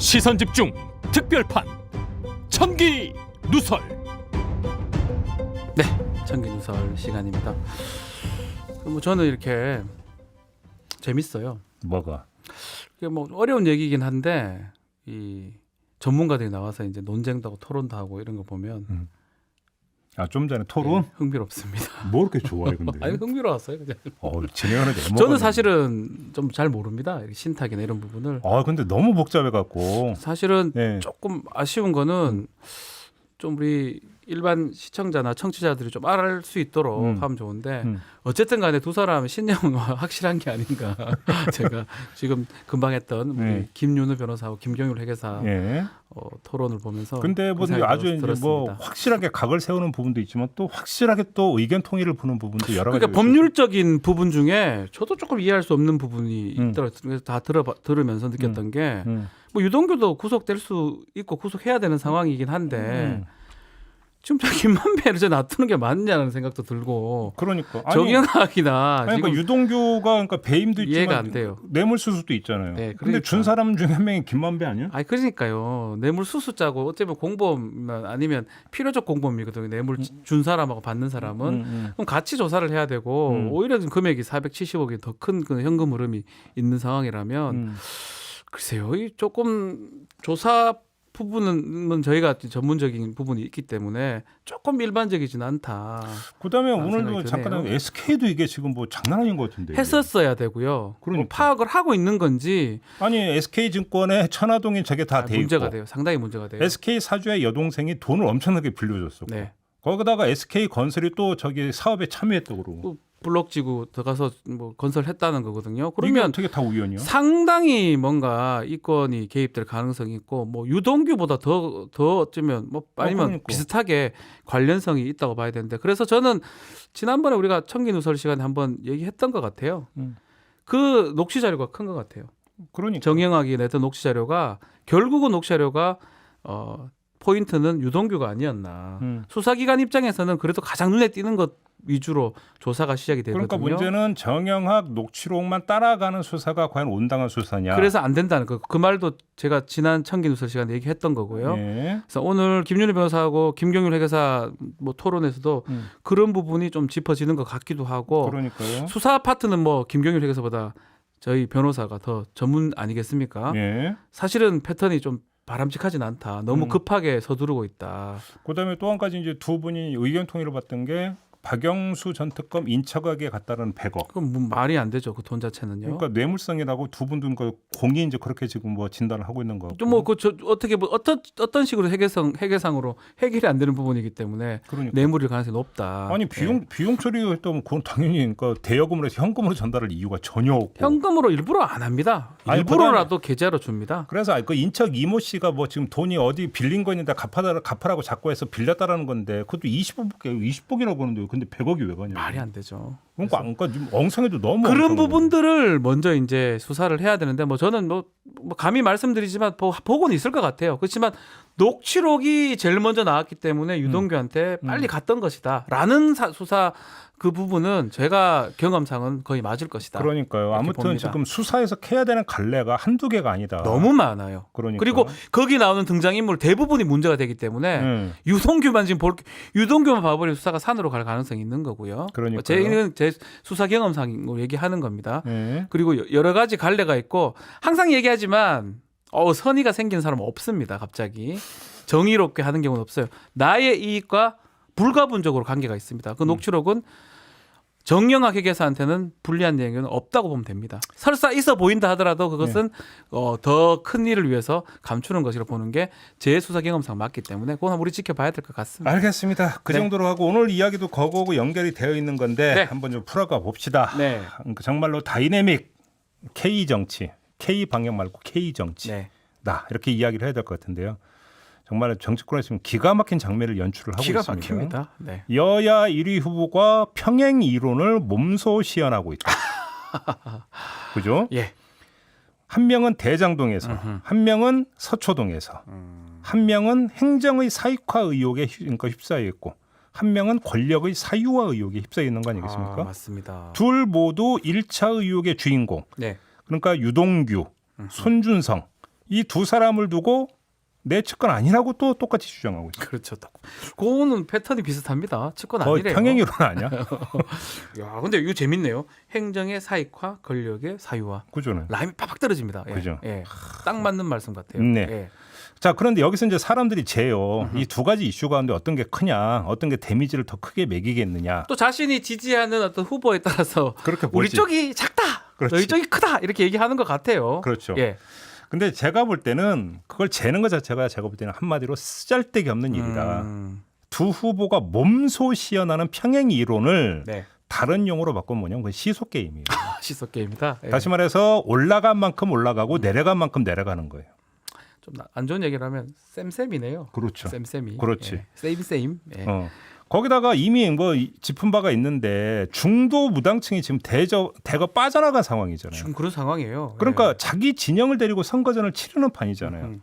시선집중 특별판 천기 누설. 네, 천기 누설 시간입니다. 뭐 저는 이렇게 재밌어요. 뭐가? 이게 뭐 어려운 얘기긴 한데 이 전문가들이 나와서 이제 논쟁도 하고 토론도 하고 이런 거 보면 아, 좀 전에 토론? 네, 흥미롭습니다. 뭐 이렇게 좋아해 근데? 아니 흥미로웠어요. 그냥. 진행하는데 저는 사실은 좀 잘 모릅니다. 신탁이나 이런 부분을. 근데 너무 복잡해 갖고. 사실은 네. 조금 아쉬운 거는 좀 우리 일반 시청자나 청취자들이 좀 알 수 있도록 하면 좋은데 어쨌든 간에 두 사람 신념은 확실한 게 아닌가. 제가 지금 금방 했던 우리 김윤우 변호사하고 김경률 회계사 예. 토론을 보면서 근데 뭐 그 아주 이제 들었습니다. 뭐 확실하게 각을 세우는 부분도 있지만 또 확실하게 또 의견 통일을 보는 부분도 여러 가지. 그러니까 법률적인 부분 중에 저도 조금 이해할 수 없는 부분이 있더라고요. 그래서 다 들으면서 느꼈던 게 뭐 유동규도 구속될 수 있고 구속해야 되는 상황이긴 한데 지금 저 김만배를 저 놔두는 게 맞냐는 생각도 들고 그러니까 정영학이나 그러니까 지금 유동규가 그러니까 배임도 있지만 이해가 안 돼요. 뇌물수수도 있잖아요. 네, 근데 그러니까. 준 사람 중에 한 명이 김만배 아니야? 아니 그러니까요. 뇌물 수수자고 어쩌면 공범 아니면 필요적 공범이거든요. 뇌물 준 사람하고 받는 사람은 그럼 같이 조사를 해야 되고 오히려 지금 금액이 470억이 더 큰 그 현금 흐름이 있는 상황이라면 글쎄요. 이 조금 조사 부분은 저희가 전문적인 부분이 있기 때문에 조금 일반적이진 않다. 그다음에 오늘도 생각이 잠깐 드네요. SK도 이게 지금 뭐 장난 아닌 것 같은데. 이게. 했었어야 되고요. 그러니까. 뭐 파악을 하고 있는 건지 아니 SK증권에 천화동인 저게 다 돼 문제가 있고 돼요. 상당히 문제가 돼요. SK 사주의 여동생이 돈을 엄청나게 빌려줬었고 네. 거기다가 SK 건설이 또 저기 사업에 참여했다고 그러고 또 블록지구 들어가서 뭐 건설했다는 거거든요. 이게 그러면 어떻게 다 우연이요? 상당히 뭔가 이권이 개입될 가능성이 있고 뭐 유동규보다 더 어쩌면 뭐 아니면 그러니까. 비슷하게 관련성이 있다고 봐야 되는데 그래서 저는 지난번에 우리가 천기 누설 시간에 한번 얘기했던 것 같아요. 그 녹취 자료가 큰 것 같아요. 그러니까 정영학이 냈던 녹취 자료가 결국은 녹취 자료가 포인트는 유동규가 아니었나. 수사기관 입장에서는 그래도 가장 눈에 띄는 것 위주로 조사가 시작이 되거든요. 그러니까 문제는 정영학 녹취록만 따라가는 수사가 과연 온당한 수사냐. 그래서 안 된다는 거. 그 말도 제가 지난 천기 누설 시간에 얘기했던 거고요. 예. 그래서 오늘 김윤희 변호사하고 김경률 회계사 뭐 토론에서도 그런 부분이 좀 짚어지는 것 같기도 하고 그러니까요. 수사 파트는 뭐 김경률 회계사보다 저희 변호사가 더 전문 아니겠습니까? 예. 사실은 패턴이 좀 바람직하진 않다. 너무 급하게 서두르고 있다. 그다음에 또 한 가지 이제 두 분이 의견 통일을 봤던 게 박영수 전 특검 인척에게 갔다는 100억. 그럼 뭐 말이 안 되죠. 그 돈 자체는요. 그러니까 뇌물성이라고 두 분도 그 공이 이제 그렇게 지금 뭐 진단을 하고 있는 거고. 좀뭐그 어떻게 뭐 어떤 식으로 회계상으로 해결이 안 되는 부분이기 때문에 그러니까. 뇌물일 가능성이 높다. 아니 비용 처리했다면 그건 당연히 그러니까 대여금으로 해서 현금으로 전달할 이유가 전혀 없고. 현금으로 일부러 안 합니다. 아니, 일부러라도 계좌로 줍니다. 그래서 그 인척 이모 씨가 뭐 지금 돈이 어디 빌린 거 있는데 갚아라고 자꾸 해서 빌렸다라는 건데 그것도 20억이라고 하는데 근데 100억이 왜 가냐? 말이 안 되죠. 그러니까 좀 엉성해도 너무 그런 엉성해. 부분들을 먼저 이제 수사를 해야 되는데 뭐 저는 뭐 감히 말씀드리지만 보고는 있을 것 같아요. 그렇지만 녹취록이 제일 먼저 나왔기 때문에 유동규한테 빨리 갔던 것이다라는 수사 그 부분은 제가 경험상은 거의 맞을 것이다. 그러니까요. 아무튼 봅니다. 지금 수사에서 캐야 되는 갈래가 한두 개가 아니다. 너무 많아요. 그러니까. 그리고 거기 나오는 등장인물 대부분이 문제가 되기 때문에 유동규만 유동규만 봐버리면 수사가 산으로 갈 가능성이 있는 거고요. 그러니까요. 제 수사 경험상으로 얘기하는 겁니다. 네. 그리고 여러 가지 갈래가 있고 항상 얘기하지만 선의가 생긴 사람은 없습니다. 갑자기 정의롭게 하는 경우는 없어요. 나의 이익과 불가분적으로 관계가 있습니다. 그 녹취록은 정영학 회계사한테는 불리한 내용은 없다고 보면 됩니다. 설사 있어 보인다 하더라도 그것은 더 큰 일을 위해서 감추는 것이라 보는 게 제 수사 경험상 맞기 때문에 그건 우리 지켜봐야 될 것 같습니다. 알겠습니다. 그 네. 정도로 하고 오늘 이야기도 거거하고 연결이 되어 있는 건데 네. 한번 좀 풀어가 봅시다. 네. 정말로 다이내믹 K 정치, K 방역 말고 K 정치. 네. 나 이렇게 이야기를 해야 될 것 같은데요. 정말 정치권에서 지금 기가 막힌 장면을 연출을 하고 기가 있습니다. 막힙니다. 네. 여야 1위 후보가 평행 이론을 몸소 시연하고 있다. 그죠? 예. 한 명은 대장동에서, 한 명은 서초동에서, 한 명은 행정의 사익화 의혹에 휩싸여 있고, 한 명은 권력의 사유화 의혹에 휩싸여 있는 거 아니겠습니까? 맞습니다. 둘 모두 1차 의혹의 주인공. 네. 그러니까 유동규, 손준성 이 두 사람을 두고 내 측근 아니라고 또 똑같이 주장하고 있어요. 그렇죠. 그거는 패턴이 비슷합니다. 측권 거의 아니래요. 평행이론 아니야? 야, 근데 이거 재밌네요. 행정의 사익화, 권력의 사유화. 그죠? 라임이 팍팍 떨어집니다. 예. 그죠. 예. 딱 맞는 말씀 같아요. 네. 예. 자, 그런데 여기서 이제 사람들이 재요. 이 두 가지 이슈 가운데 어떤 게 크냐, 어떤 게 데미지를 더 크게 매기겠느냐. 또 자신이 지지하는 어떤 후보에 따라서 그렇게 우리 보지. 쪽이 작다, 그렇지. 너희 쪽이 크다 이렇게 얘기하는 것 같아요. 그렇죠. 예. 근데 제가 볼 때는 그걸 재는 것 자체가 제가 볼 때는 한마디로 쓰잘데기 없는 일이다. 두 후보가 몸소시연하는 평행 이론을 네. 다른 용어로 바꾸면 뭐냐면 그건 시소 게임이에요. 시속 게임이다. 예. 다시 말해서 올라간 만큼 올라가고 내려간 만큼 내려가는 거예요. 좀 안 좋은 얘기를 하면 쌤쌤이네요. 그렇죠. 쌤쌤이. 그렇지. 예. 세임. 예. 거기다가 이미 뭐 짚은 바가 있는데 중도 무당층이 지금 대거 빠져나간 상황이잖아요. 지금 그런 상황이에요. 그러니까 예. 자기 진영을 데리고 선거전을 치르는 판이잖아요.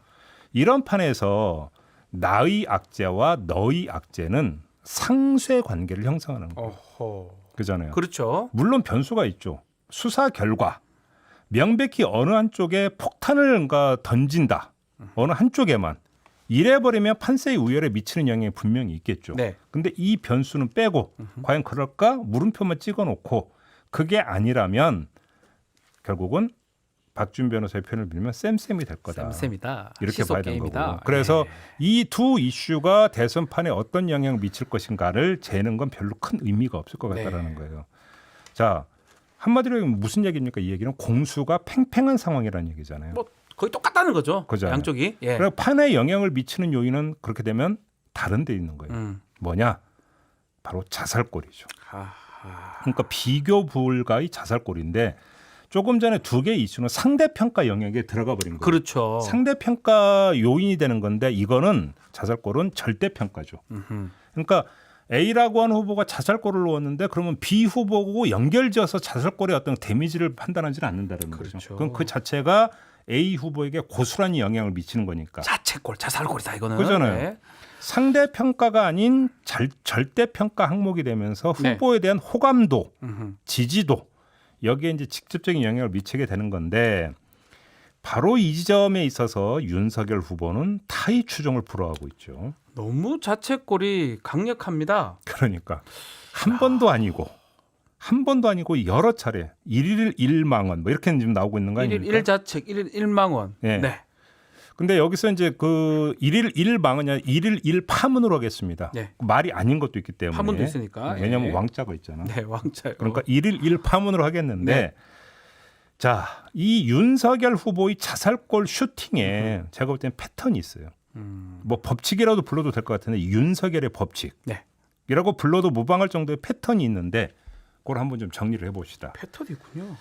이런 판에서 나의 악재와 너의 악재는 상쇄 관계를 형성하는 거예요. 어허. 그잖아요. 그렇죠. 물론 변수가 있죠. 수사 결과 명백히 어느 한쪽에 폭탄을 뭔가 던진다. 어느 한쪽에만 이래버리면 판세의 우열에 미치는 영향이 분명히 있겠죠. 네. 근데 이 변수는 빼고 과연 그럴까? 물음표만 찍어놓고 그게 아니라면 결국은 박준 변호사의 표현을 빌면 쌤쌤이 될 거다. 쌤쌤이다. 이렇게 봐야 되는 시속 게임이다. 거고. 그래서 예. 이 두 이슈가 대선판에 어떤 영향을 미칠 것인가를 재는 건 별로 큰 의미가 없을 것 같다라는 거예요. 자, 한마디로 무슨 얘기입니까? 이 얘기는 공수가 팽팽한 상황이라는 얘기잖아요. 뭐 거의 똑같다는 거죠. 그죠. 양쪽이. 예. 그리고 판에 영향을 미치는 요인은 그렇게 되면 다른 데 있는 거예요. 뭐냐? 바로 자살골이죠. 아하. 그러니까 비교 불가의 자살골인데 조금 전에 두 개의 이슈는 상대평가 영역에 들어가 버린 거예요. 그렇죠. 상대평가 요인이 되는 건데 이거는 자살골은 절대평가죠. 그러니까 A라고 하는 후보가 자살골을 놓았는데 그러면 B 후보고 연결지어서 자살골의 어떤 데미지를 판단하지는 않는다는 거죠. 그렇죠. 그럼 그 자체가 A 후보에게 고스란히 영향을 미치는 거니까. 자책골, 자살골이다 이거는. 그렇잖아요. 네. 상대평가가 아닌 절대평가 항목이 되면서 네. 후보에 대한 호감도, 음흠. 지지도 여기에 이제 직접적인 영향을 미치게 되는 건데 바로 이 지점에 있어서 윤석열 후보는 타의 추종을 불허하고 있죠. 너무 자책골이 강력합니다. 그러니까 한 번도 아니고 여러 차례 일일 일망원 뭐 이렇게 지금 나오고 있는 거 아닙니까? 일일 일자책, 일일 일망원. 네. 네. 근데 여기서 이제 그 일일 일망원이 일일 일파문으로 하겠습니다. 네. 말이 아닌 것도 있기 때문에. 파문도 있으니까. 왜냐하면 예. 왕자가 있잖아. 네, 왕자요. 그러니까 일일 일파문으로 하겠는데 네. 자, 이 윤석열 후보의 자살골 슈팅에 제가 볼 때는 패턴이 있어요. 뭐 법칙이라도 불러도 될 것 같은데 윤석열의 법칙. 네. 이라고 불러도 무방할 정도의 패턴이 있는데 그걸 한번 좀 정리를 해봅시다. 패턴이 있군요.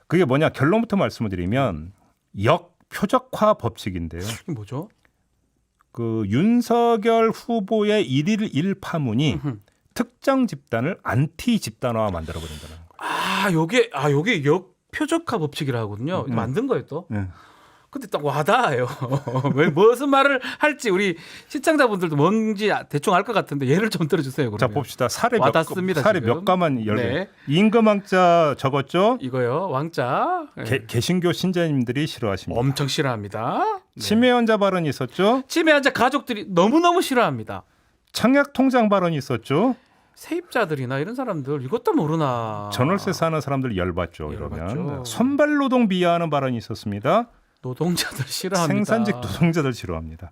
그게 뭐냐 결론부터 말씀을 드리면 역표적화 법칙인데요. 이게 뭐죠? 그 윤석열 후보의 일일 일파문이 특정 집단을 안티 집단화 만들어 버린다는 거예요. 요게 역표적화 법칙이라 하거든요. 만든 거예요 또. 네. 근데 딱 와닿아요. 왜 무슨 말을 할지 우리 시청자분들도 뭔지 대충 알 것 같은데 예를 좀 들어주세요. 그러면. 자 봅시다. 사례 와닿습니다, 사례 지금. 몇 가만 열게. 네. 임금왕자 적었죠? 이거요. 왕자. 네. 개신교 신자님들이 싫어하십니다. 엄청 싫어합니다. 네. 치매 환자 발언이 있었죠? 치매 환자 가족들이 너무너무 싫어합니다. 청약 통장 발언이 있었죠? 세입자들이나 이런 사람들 이것도 모르나. 전월세 사는 사람들 열받죠. 열받죠. 이러면 선발노동 비하하는 발언이 있었습니다. 노동자들 싫어합니다. 생산직 노동자들 싫어합니다.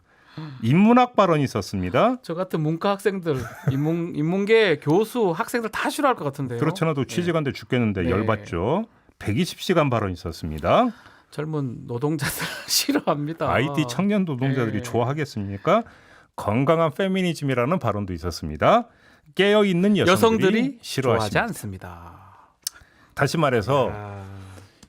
인문학 발언이 있었습니다. 저 같은 문과 학생들, 인문계 교수, 학생들 다 싫어할 것 같은데요. 그렇지 않아도 취직한데 죽겠는데 네. 열받죠. 120시간 발언이 있었습니다. 젊은 노동자들 싫어합니다. IT 청년 노동자들이 네. 좋아하겠습니까? 건강한 페미니즘이라는 발언도 있었습니다. 깨어있는 여성들이 좋아하지 싫어하십니다. 않습니다. 다시 말해서 아,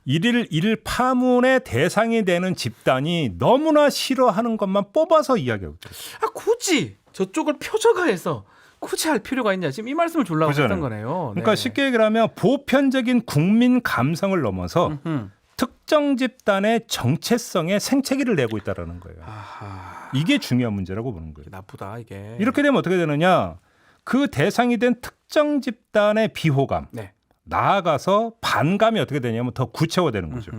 일일 일파문의 대상이 되는 집단이 너무나 싫어하는 것만 뽑아서 이야기하고 있어요. 굳이 저쪽을 표적화해서 굳이 할 필요가 있냐 지금 이 말씀을 주려고 그잖아요. 했던 거네요. 그러니까 네. 쉽게 얘기를 하면 보편적인 국민 감성을 넘어서 특정 집단의 정체성에 생채기를 내고 있다는 거예요. 아하, 이게 중요한 문제라고 보는 거예요. 나쁘다 이게. 이렇게 되면 어떻게 되느냐? 그 대상이 된 특정 집단의 비호감, 네. 나아가서 반감이 어떻게 되냐면 더 구체화되는 거죠.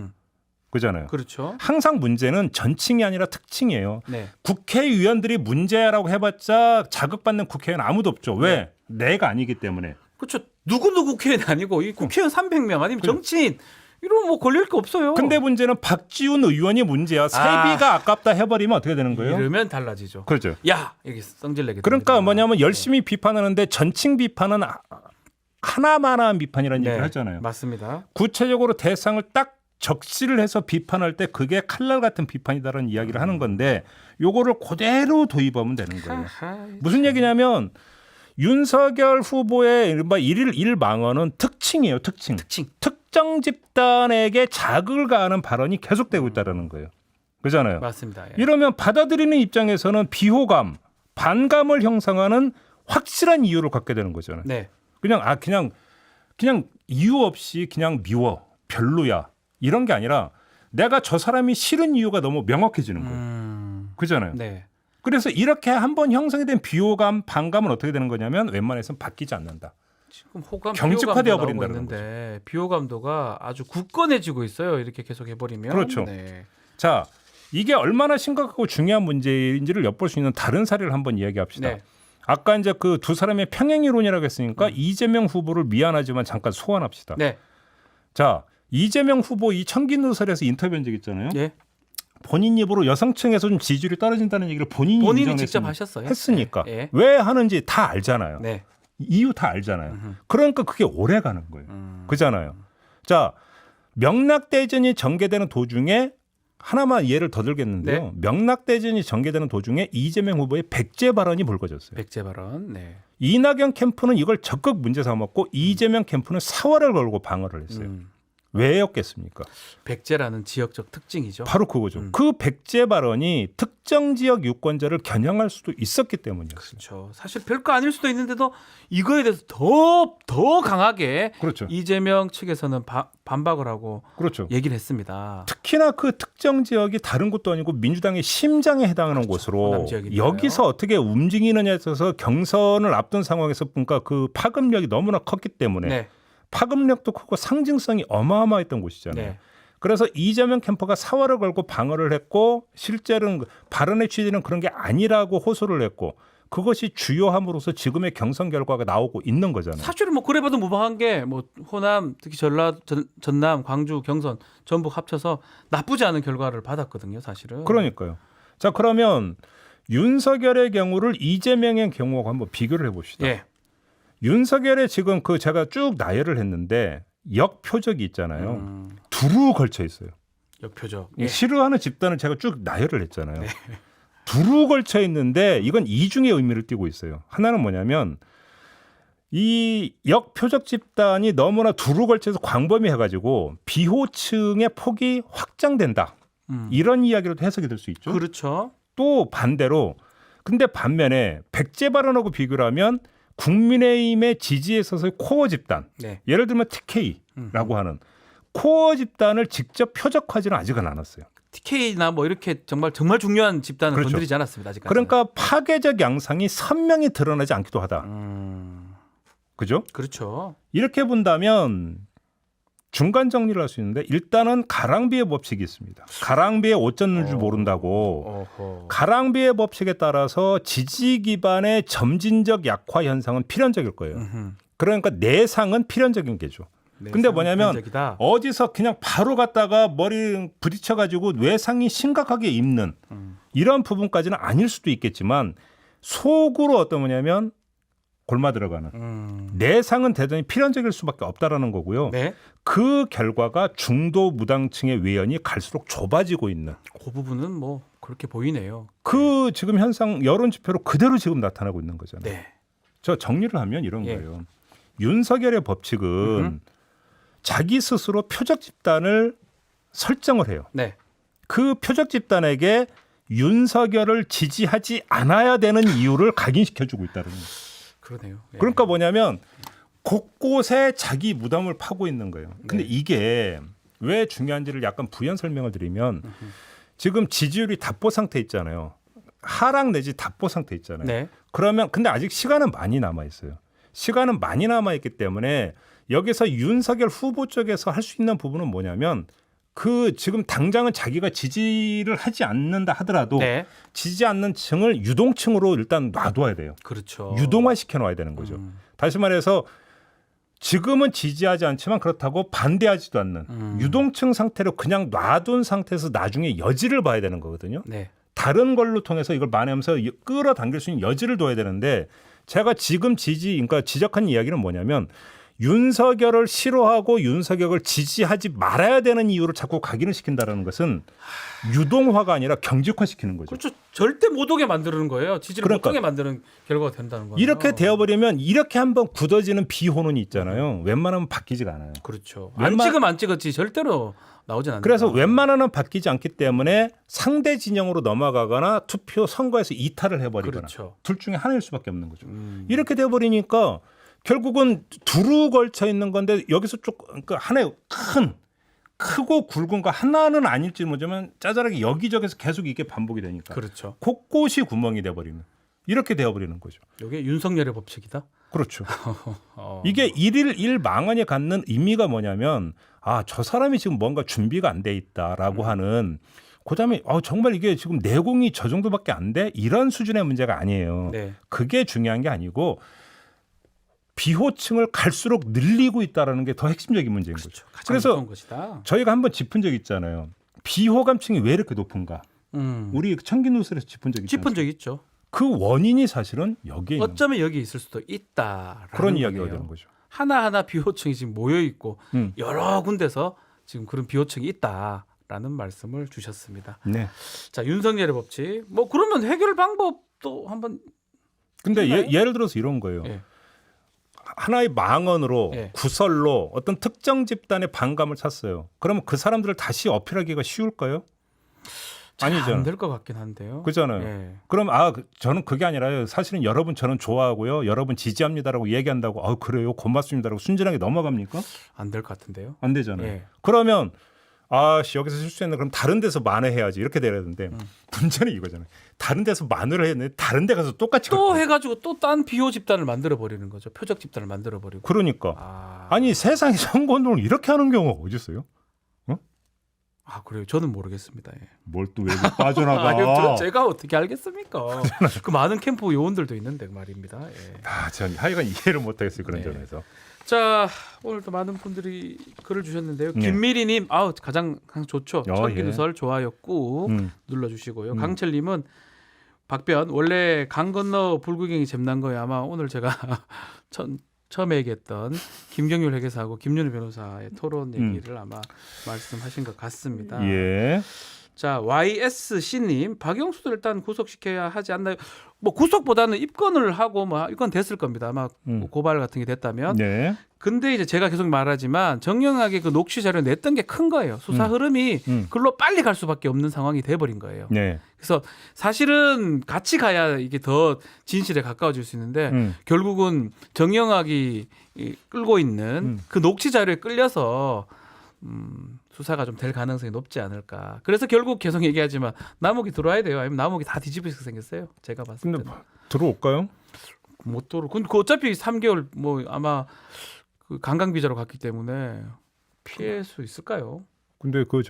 그잖아요. 그렇죠. 항상 문제는 전층이 아니라 특층이에요. 네. 국회의원들이 문제라고 해봤자 자극받는 국회의원 아무도 없죠. 왜? 네. 내가 아니기 때문에. 그렇죠. 누구도 국회의원 아니고 이 국회의원 300명 아니면 그래. 정치인 이러면 뭐 걸릴 게 없어요. 근데 문제는 박지훈 의원이 문제야. 세비가 아깝다 해버리면 어떻게 되는 거예요? 이러면 달라지죠. 그렇죠. 야 여기 성질내게. 그러니까 됩니다. 뭐냐면 열심히 비판하는데 전층 비판은 하나만한 비판이라는 네, 얘기를 하잖아요. 맞습니다. 구체적으로 대상을 딱 적시를 해서 비판할 때 그게 칼날 같은 비판이다라는 이야기를 하는 건데 요거를 그대로 도입하면 되는 거예요. 하하, 무슨 얘기냐면 윤석열 후보의 이른바 일망언은 특징이에요. 특징. 특정 집단에게 자극을 가하는 발언이 계속되고 있다는 거예요. 그렇잖아요. 맞습니다. 예. 이러면 받아들이는 입장에서는 비호감, 반감을 형성하는 확실한 이유를 갖게 되는 거잖아요. 네. 그냥 이유 없이 그냥 미워, 별로야 이런 게 아니라 내가 저 사람이 싫은 이유가 너무 명확해지는 거예요. 그렇잖아요. 네. 그래서 이렇게 한번 형성이 된 비호감, 반감은 어떻게 되는 거냐면 웬만해서는 바뀌지 않는다. 지금 호감, 경직화되어 비호감도 버린다는 나오고 있는데 비호감도가 아주 굳건해지고 있어요. 이렇게 계속 해버리면. 그렇죠. 네. 자, 이게 얼마나 심각하고 중요한 문제인지를 엿볼 수 있는 다른 사례를 한번 이야기합시다. 네. 아까 이제 그 두 사람의 평행이론이라고 했으니까 이재명 후보를 미안하지만 잠깐 소환합시다. 네. 자, 이재명 후보 이 청기누설에서 인터뷰한 적 있잖아요. 예. 본인 입으로 여성층에서 좀 지지율이 떨어진다는 얘기를 본인이 직접 하셨어요. 했으니까 예. 왜 하는지 다 알잖아요. 네. 이유 다 알잖아요. 그러니까 그게 오래 가는 거예요. 그잖아요. 자, 명락대전이 전개되는 도중에 하나만 예를 더 들겠는데요. 네. 명락대전이 전개되는 도중에 이재명 후보의 백제 발언이 불거졌어요. 백제 발언. 네. 이낙연 캠프는 이걸 적극 문제 삼았고 이재명 캠프는 사활을 걸고 방어를 했어요. 왜였겠습니까? 백제라는 지역적 특징이죠. 바로 그거죠. 그 백제 발언이 특정 지역 유권자를 겨냥할 수도 있었기 때문이었어요. 그렇죠. 사실 별거 아닐 수도 있는데도 이거에 대해서 더 강하게 그렇죠. 이재명 측에서는 반박을 하고 그렇죠. 얘기를 했습니다. 특히나 그 특정 지역이 다른 곳도 아니고 민주당의 심장에 해당하는 곳으로 호남 지역이니까요. 여기서 어떻게 움직이느냐에 있어서 경선을 앞둔 상황에서 그러니까 그 파급력이 너무나 컸기 때문에 네. 파급력도 크고 상징성이 어마어마했던 곳이잖아요. 네. 그래서 이재명 캠프가 사활을 걸고 방어를 했고 실제로는 발언의 취지는 그런 게 아니라고 호소를 했고 그것이 주요함으로써 지금의 경선 결과가 나오고 있는 거잖아요. 사실은 뭐 그래봐도 무방한 게 뭐 호남 특히 전남 광주 경선 전북 합쳐서 나쁘지 않은 결과를 받았거든요. 사실은. 그러니까요. 자 그러면 윤석열의 경우를 이재명의 경우하고 한번 비교를 해봅시다. 예. 윤석열의 지금 그 제가 쭉 나열을 했는데 역표적이 있잖아요. 두루 걸쳐 있어요. 역표적. 싫어하는 집단을 제가 쭉 나열을 했잖아요. 네. 두루 걸쳐 있는데 이건 이중의 의미를 띠고 있어요. 하나는 뭐냐면 이 역표적 집단이 너무나 두루 걸쳐서 광범위해가지고 비호층의 폭이 확장된다. 이런 이야기로도 해석이 될 수 있죠. 그렇죠. 또 반대로 근데 반면에 백제 발언하고 비교를 하면 국민의힘의 지지에 있어서의 코어 집단, 네. 예를 들면 TK라고 하는 코어 집단을 직접 표적화하지는 아직은 않았어요. TK나 뭐 이렇게 정말 중요한 집단은 그렇죠. 건드리지 않았습니다. 아직까지. 그러니까 파괴적 양상이 선명히 드러나지 않기도 하다. 그죠? 그렇죠. 이렇게 본다면 중간 정리를 할 수 있는데 일단은 가랑비의 법칙이 있습니다. 가랑비에 옷 젖는 줄 모른다고. 어허. 가랑비의 법칙에 따라서 지지 기반의 점진적 약화 현상은 필연적일 거예요. 그러니까 내상은 필연적인 게죠. 근데 뭐냐면 필연적이다. 어디서 그냥 바로 갔다가 머리 부딪혀가지고 외상이 심각하게 입는 이런 부분까지는 아닐 수도 있겠지만 속으로 어떤 뭐냐면 골마 들어가는 내상은 대단히 필연적일 수밖에 없다라는 거고요. 네. 그 결과가 중도 무당층의 외연이 갈수록 좁아지고 있는 그 부분은 뭐 그렇게 보이네요. 그 지금 현상 여론 지표로 그대로 지금 나타나고 있는 거잖아요. 네. 저 정리를 하면 이런 예. 거예요. 윤석열의 법칙은 자기 스스로 표적 집단을 설정을 해요. 네. 그 표적 집단에게 윤석열을 지지하지 않아야 되는 이유를 각인시켜주고 있다는 거예요. 그러네요. 예. 그러니까 뭐냐면 곳곳에 자기 무덤을 파고 있는 거예요. 근데 네. 이게 왜 중요한지를 약간 부연 설명을 드리면 지금 지지율이 답보 상태 있잖아요. 하락 내지 답보 상태 있잖아요. 네. 그러면 근데 아직 시간은 많이 남아 있어요. 시간은 많이 남아 있기 때문에 여기서 윤석열 후보 쪽에서 할 수 있는 부분은 뭐냐면 그 지금 당장은 자기가 지지를 하지 않는다 하더라도 네. 지지 않는 층을 유동층으로 일단 놔둬야 돼요. 그렇죠. 유동화시켜 놔야 되는 거죠. 다시 말해서 지금은 지지하지 않지만 그렇다고 반대하지도 않는 유동층 상태로 그냥 놔둔 상태에서 나중에 여지를 봐야 되는 거거든요. 네. 다른 걸로 통해서 이걸 만회하면서 끌어당길 수 있는 여지를 둬야 되는데 제가 지금 그러니까 지적한 이야기는 뭐냐면 윤석열을 싫어하고 윤석열을 지지하지 말아야 되는 이유로 자꾸 각인을 시킨다는 것은 유동화가 아니라 경직화시키는 거죠. 그렇죠. 절대 못 오게 만드는 거예요. 지지를 그러니까. 못 오게 만드는 결과가 된다는 거예요. 이렇게 되어버리면 이렇게 한번 굳어지는 비호론이 있잖아요. 웬만하면 바뀌지가 않아요. 그렇죠. 안 찍으면 안 찍었지 절대로 나오진 않는다. 그래서 웬만하면 바뀌지 않기 때문에 상대 진영으로 넘어가거나 투표 선거에서 이탈을 해버리거나 그렇죠. 둘 중에 하나일 수밖에 없는 거죠. 이렇게 되어버리니까 결국은 두루 걸쳐 있는 건데 여기서 조금 그러니까 하나의 크고 굵은 거 하나는 아닐지 모르지만 짜잘하게 여기저기서 계속 이게 반복이 되니까 그렇죠. 곳곳이 구멍이 돼버리는 이렇게 되어버리는 거죠. 이게 윤석열의 법칙이다. 그렇죠. 이게 일일 망언이 갖는 의미가 뭐냐면 저 사람이 지금 뭔가 준비가 안 돼 있다라고 하는 그다음에 정말 이게 지금 내공이 저 정도밖에 안 돼? 이런 수준의 문제가 아니에요. 네. 그게 중요한 게 아니고 비호층을 갈수록 늘리고 있다라는 게 더 핵심적인 문제인 그렇죠. 거죠. 가장 그래서 무서운 것이다. 저희가 한번 짚은 적 있잖아요. 비호감층이 왜 이렇게 높은가? 우리 청기누스에서 짚은 적 있잖아요. 짚은 적 있죠. 그 원인이 사실은 여기에 있는 어쩌면 여기 있을 수도 있다. 그런 이야기가 되는 거죠. 하나하나 비호층이 지금 모여 있고 여러 군데서 지금 그런 비호층이 있다라는 말씀을 주셨습니다. 네. 자, 윤석열의 법칙. 뭐 그러면 해결 방법도 한번 근데 있나요? 예를 들어서 이런 거예요. 예. 하나의 망언으로 예. 구설로 어떤 특정 집단의 반감을 샀어요. 그러면 그 사람들을 다시 어필하기가 쉬울까요? 아니죠. 안 될 것 같긴 한데요. 그렇잖아요. 예. 그럼 저는 그게 아니라요. 사실은 여러분 저는 좋아하고요. 여러분 지지합니다라고 얘기한다고 그래요. 고맙습니다라고 순진하게 넘어갑니까? 안 될 것 같은데요. 안 되잖아요. 예. 그러면 여기서 실수했네. 그럼 다른 데서 만회해야지. 이렇게 돼야 되는데 문제는 이거잖아요. 다른 데서 만회를 했는데 다른 데 가서 똑같이 또 갈 거예요. 해가지고 또 딴 비호 집단을 만들어 버리는 거죠. 표적 집단을 만들어 버리고. 그러니까 아니 세상에 선거운동을 이렇게 하는 경우가 어디 있어요? 그래요. 저는 모르겠습니다. 예. 뭘 또 왜 빠져나가? 아니요, 제가 어떻게 알겠습니까? 그 많은 캠프 요원들도 있는데 말입니다. 예. 전 하여간 이해를 못하겠어요 그런 네. 점에서. 자, 오늘도 많은 분들이 글을 주셨는데요. 네. 김미리님, 가장 좋죠. 천기누설 예. 좋아요 꾹 눌러주시고요. 강철님은 박변 원래 강 건너 불구경이 잼난 거예요. 아마 오늘 제가 처음에 얘기했던 김경률 회계사하고 김윤희 변호사의 토론 얘기를 아마 말씀하신 것 같습니다. 예. 자, YSC님, 박영수도 일단 구속시켜야 하지 않나요? 뭐 구속보다는 입건을 하고 입건 됐을 겁니다. 아마 고발 같은 게 됐다면. 네. 근데 이제 제가 계속 말하지만 정영학의 그 녹취 자료 냈던 게 큰 거예요. 수사 흐름이 글로 빨리 갈 수밖에 없는 상황이 돼버린 거예요. 네. 그래서 사실은 같이 가야 이게 더 진실에 가까워질 수 있는데 결국은 정영학이 끌고 있는 그 녹취 자료에 끌려서 수사가 좀 될 가능성이 높지 않을까. 그래서 결국 계속 얘기하지만 남욱이 들어와야 돼요. 아니면 남욱이 다 뒤집어서 생겼어요. 제가 봤을 근데 때는. 들어올까요? 못 들어. 근데 그 어차피 3개월 아마 그 강강 비자로 갔기 때문에 피할 수 있을까요? 근데 그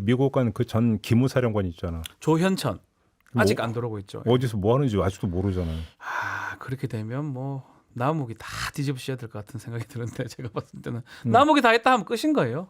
미국 간 그 전 기무사령관 있잖아. 조현천 아직 안 들어오고 있죠. 어디서 뭐 하는지 아직도 모르잖아요. 그렇게 되면 남욱이 다 뒤집으셔야 될 것 같은 생각이 드는데 제가 봤을 때는 남욱이 다 했다 하면 끝인 거예요.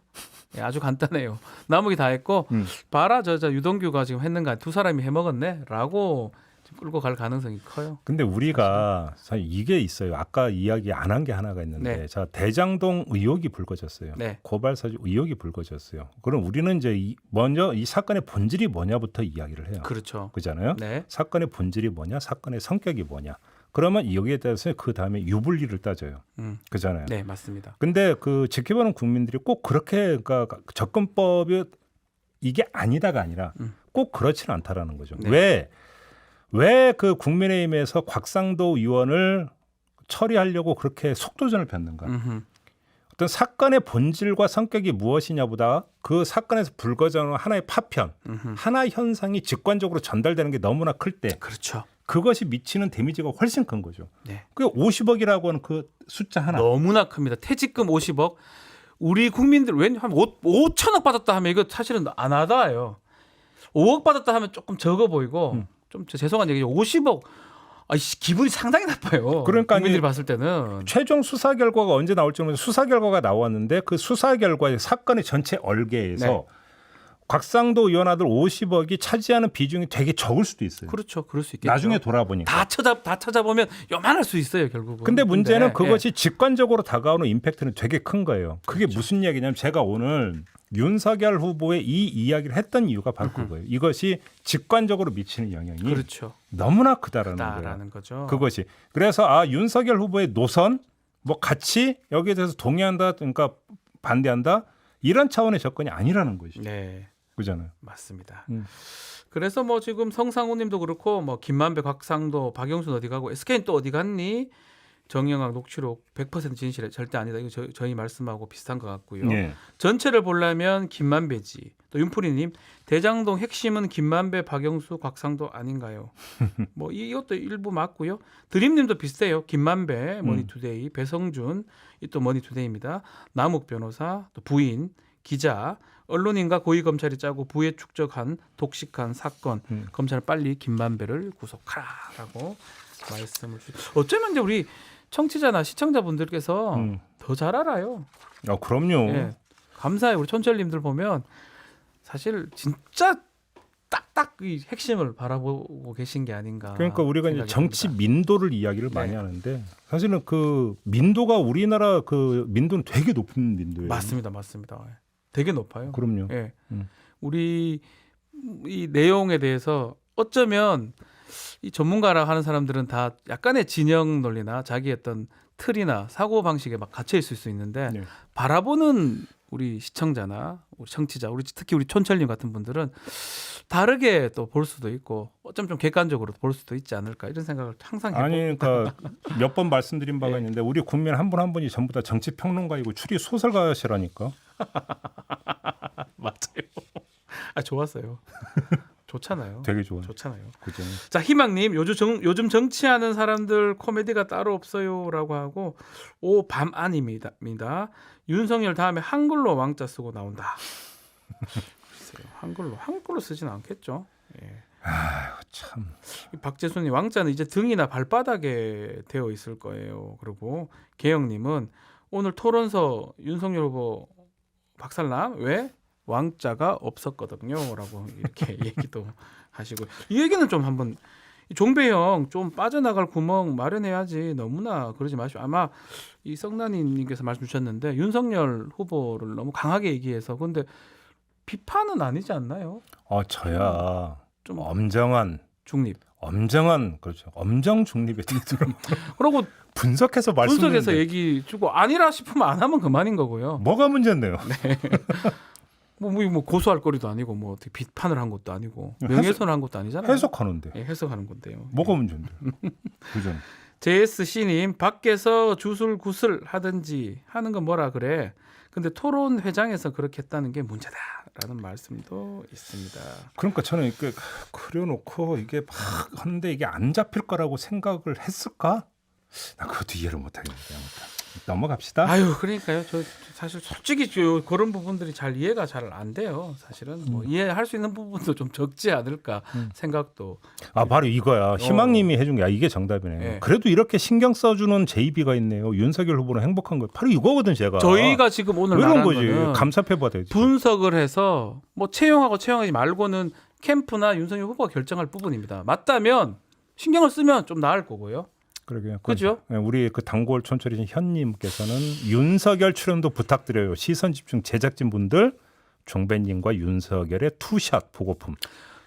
예, 아주 간단해요. 남욱이 다 했고 봐라 저 유동규가 지금 했는가 두 사람이 해먹었네라고 끌고 갈 가능성이 커요. 근데 우리가 사실 이게 있어요. 아까 이야기 안 한 게 하나가 있는데 네. 자 대장동 의혹이 불거졌어요. 네. 고발 사주 의혹이 불거졌어요. 그럼 우리는 이제 먼저 이 사건의 본질이 뭐냐부터 이야기를 해요. 그렇죠. 그잖아요. 네. 사건의 본질이 뭐냐, 사건의 성격이 뭐냐. 그러면 여기에 대해서 그 다음에 유불리를 따져요. 그잖아요. 네, 맞습니다. 근데 그 지켜보는 국민들이 꼭 그렇게 그러니까 접근법이 이게 아니다가 아니라 꼭 그렇지는 않다라는 거죠. 네. 왜 그 국민의힘에서 곽상도 의원을 처리하려고 그렇게 속도전을 폈는가? 어떤 사건의 본질과 성격이 무엇이냐보다 그 사건에서 불거지는 하나의 파편, 하나의 현상이 직관적으로 전달되는 게 너무나 클 때 그렇죠. 그것이 미치는 데미지가 훨씬 큰 거죠. 네. 그 50억이라고 하는 그 숫자 하나. 너무나 큽니다. 퇴직금 50억. 우리 국민들 한 5천억 받았다 하면 이거 사실은 안 하다요. 5억 받았다 하면 조금 적어 보이고 좀 죄송한 얘기죠. 50억 기분이 상당히 나빠요. 그러니까 국민들이 봤을 때는. 최종 수사 결과가 언제 나올지 모르는데 수사 결과가 나왔는데 그 수사 결과의 사건의 전체 얼개에서 네. 곽상도 의원 아들 50억이 차지하는 비중이 되게 적을 수도 있어요. 그렇죠. 그럴 수 있겠죠. 나중에 돌아보니까. 다 찾아보면 요만할 수 있어요, 결국은. 근데 문제는 근데, 그것이 직관적으로 다가오는 임팩트는 되게 큰 거예요. 그게 무슨 얘기냐면 제가 오늘 윤석열 후보의 이 이야기를 했던 이유가 바로 그거예요. 이것이 직관적으로 미치는 영향이 그렇죠. 너무나 크다라는 거예요. 크다라는 거죠. 그것이. 그래서 윤석열 후보의 노선 뭐 같이 여기에 대해서 동의한다, 그러니까 반대한다 이런 차원의 접근이 아니라는 것이죠. 네. 그잖아요. 맞습니다. 음. 그래서 뭐 지금 성상우님도 그렇고 뭐 김만배, 곽상도, 박영순 어디 가고 SK는 또 어디 갔니? 정영학 녹취록 100% 진실해 절대 아니다. 이거 저희 말씀하고 비슷한 것 같고요. 예. 전체를 보려면 김만배지. 또 윤프리님 대장동 핵심은 김만배, 박영수, 곽상도 아닌가요? 뭐 이것도 일부 맞고요. 드림님도 비슷해요. 김만배 머니투데이, 배성준 이 또 머니투데이입니다. 남욱 변호사, 또 부인, 기자. 언론인과 고위 검찰이 짜고 부에 축적한 독식한 사건 검찰 빨리 김만배를 구속하라라고 말씀을 어쩌면 이제 우리 청취자나 시청자분들께서 더 잘 알아요. 그럼요. 예. 감사해요. 우리 촌철님들 보면 사실 진짜 딱딱 이 핵심을 바라보고 계신 게 아닌가. 그러니까 우리가 이제 정치 듭니다. 민도를 이야기를 많이 하는데 사실은 그 민도가 우리나라 그 민도는 되게 높은 민도예요. 맞습니다. 되게 높아요. 그럼요. 예. 우리 이 내용에 대해서 어쩌면 이 전문가라 하는 사람들은 다 약간의 진영 논리나 자기 어떤 틀이나 사고 방식에 막 갇혀 있을 수 있는데 네. 바라보는 우리 시청자나 우리 청취자, 특히 우리 촌철님 같은 분들은 다르게 또 볼 수도 있고 어쩌면 좀 객관적으로 볼 수도 있지 않을까 이런 생각을 항상 해봅니다. 아니 그러니까 몇 번 말씀드린 바가 예. 있는데 우리 국민 한 분 한 분이 전부 다 정치 평론가이고 추리 소설가시라니까. 맞아요. 좋았어요. 좋잖아요. 되게 좋아요. 좋잖아요. 그죠. 자, 희망님 요즘 정치하는 사람들 코미디가 따로 없어요라고 하고 밤 아닙니다. 윤석열 다음에 한글로 왕자 쓰고 나온다. 글쎄요, 한글로 쓰진 않겠죠. 예. 참. 박재순이 왕자는 이제 등이나 발바닥에 되어 있을 거예요. 그리고 개영님은 오늘 토론서 윤석열 후보 박살남 왜? 왕자가 없었거든요라고 이렇게 얘기도 하시고 이 얘기는 좀 한번 종배형 좀 빠져나갈 구멍 마련해야지 너무나 그러지 마시고 아마 이 썩나니님께서 말씀 주셨는데 윤석열 후보를 너무 강하게 얘기해서 근데 비판은 아니지 않나요? 저야 좀 엄정한 그렇죠. 엄정 중립에 대해서 그리고 분석해서 분석해서 얘기 주고 아니라 싶으면 안 하면 그만인 거고요. 뭐가 문제인데요? 뭐 고소할 거리도 아니고 뭐 어떻게 비판을 한 것도 아니고 명예훼손을 한 것도 아니잖아요. 해석하는데. 예, 해석하는 건데요. 뭐가 문제인데? 그죠. JSC님 밖에서 주술 구슬 하든지 하는 건 뭐라 그래. 근데 토론 회장에서 그렇게 했다는 게 문제다라는 말씀도 있습니다. 그러니까 저는 이렇게 그려놓고 이게 막 하는데 이게 안 잡힐 거라고 생각을 했을까? 나 그것도 이해를 못하겠네요. 넘어갑시다. 아유, 그러니까요. 저 사실 솔직히 그런 부분들이 잘 이해가 잘 안 돼요. 사실은 뭐 이해할 수 있는 부분도 좀 적지 않을까 생각도. 바로 이거야. 희망님이 해준 게 이게 정답이네요. 네. 그래도 이렇게 신경 써주는 JB가 있네요. 윤석열 후보는 행복한 거. 바로 이거거든 제가. 저희가 지금 오늘 이런 말한 거지. 거는 감사패받아야지. 분석을 해서 뭐 채용하고 채용하지 말고는 캠프나 윤석열 후보가 결정할 부분입니다. 맞다면 신경을 쓰면 좀 나을 거고요. 그러게요. 그죠? 우리 그 단골 촌철이신 현님께서는 윤석열 출연도 부탁드려요. 시선 집중 제작진 분들 종배님과 윤석열의 투샷 보고품.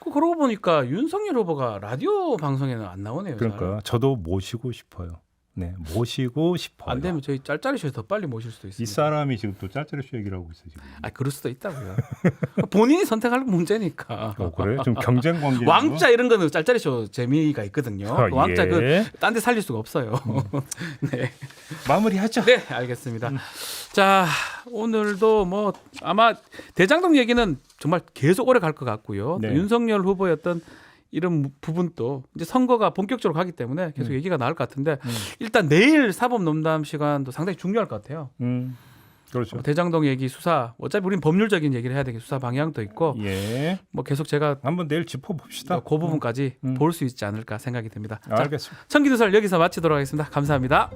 그러고 보니까 윤석열 후보가 라디오 방송에는 안 나오네요. 그러니까 저도 모시고 싶어요. 네, 모시고 싶어요. 안 되면 저희 짤짤이 쇼에 더 빨리 모실 수도 있습니다. 이 사람이 지금 또 짤짤이 쇼 얘기를 하고 있어요 지금. 그럴 수도 있다고요. 본인이 선택할 문제니까. 그래? 좀 경쟁 관계. 왕자 이런 거는 짤짤이 쇼 재미가 있거든요. 그 왕자 예. 딴 데 살릴 수가 없어요. 네. 마무리하죠. 네, 알겠습니다. 자, 오늘도 뭐 아마 대장동 얘기는 정말 계속 오래 갈 것 같고요. 네. 또 윤석열 후보의 어떤 이런 부분도 이제 선거가 본격적으로 가기 때문에 계속 얘기가 나올 것 같은데 일단 내일 사법농단 시간도 상당히 중요할 것 같아요. 그렇죠. 대장동 얘기 수사 어차피 우린 법률적인 얘기를 해야 되겠 수사 방향도 있고 예. 뭐 계속 제가 한번 내일 짚어봅시다. 그 부분까지 볼 수 있지 않을까 생각이 듭니다. 자, 알겠습니다. 청기누설 여기서 마치도록 하겠습니다. 감사합니다.